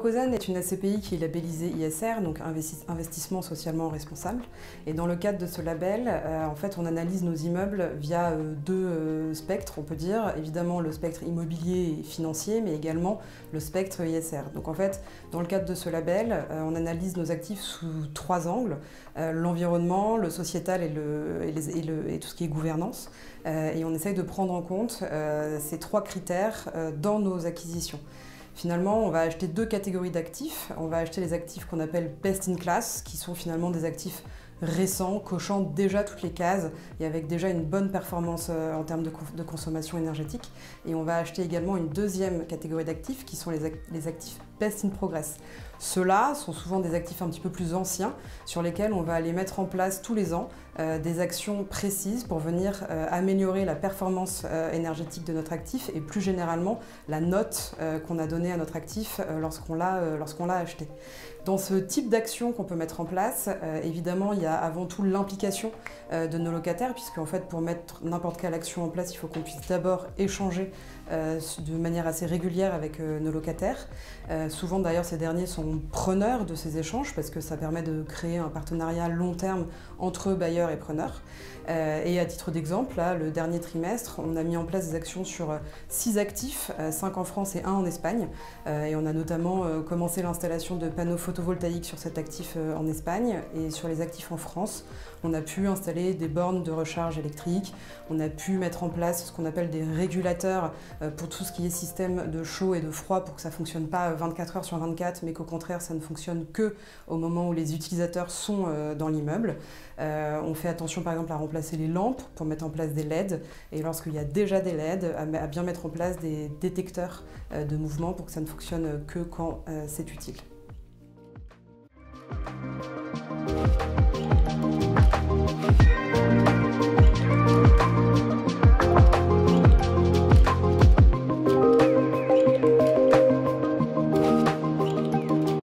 Ecozen est une SCPI qui est labellisée ISR, donc investissement socialement responsable. Et dans le cadre de ce label, en fait, on analyse nos immeubles via deux spectres, on peut dire. Évidemment, le spectre immobilier et financier, mais également le spectre ISR. Donc en fait, dans le cadre de ce label, on analyse nos actifs sous trois angles, l'environnement, le sociétal et tout ce qui est gouvernance. Et on essaye de prendre en compte ces trois critères dans nos acquisitions. Finalement, on va acheter deux catégories d'actifs. On va acheter les actifs qu'on appelle best in class, qui sont finalement des actifs récents, cochant déjà toutes les cases et avec déjà une bonne performance en termes de consommation énergétique. Et on va acheter également une deuxième catégorie d'actifs qui sont les actifs best in progress. Ceux-là sont souvent des actifs un petit peu plus anciens sur lesquels on va aller mettre en place tous les ans des actions précises pour venir améliorer la performance énergétique de notre actif et plus généralement la note qu'on a donnée à notre actif lorsqu'on l'a acheté. Dans ce type d'action qu'on peut mettre en place, évidemment, il y a avant tout l'implication de nos locataires, puisque en fait, pour mettre n'importe quelle action en place, il faut qu'on puisse d'abord échanger de manière assez régulière avec nos locataires. Souvent, d'ailleurs, ces derniers sont preneurs de ces échanges, parce que ça permet de créer un partenariat long terme entre bailleurs et preneurs. Et à titre d'exemple, là, le dernier trimestre, on a mis en place des actions sur 6 actifs, 5 en France et 1 en Espagne. Et on a notamment commencé l'installation de panneaux photovoltaïques sur cet actif en Espagne. Et sur les actifs en France, on a pu installer des bornes de recharge électrique. On a pu mettre en place ce qu'on appelle des régulateurs pour tout ce qui est système de chaud et de froid, pour que ça ne fonctionne pas 24 heures sur 24, mais qu'au contraire, ça ne fonctionne que au moment où les utilisateurs sont dans l'immeuble. On fait attention par exemple à remplacer les lampes pour mettre en place des LED, et lorsqu'il y a déjà des LED, à bien mettre en place des détecteurs de mouvement pour que ça ne fonctionne que quand c'est utile.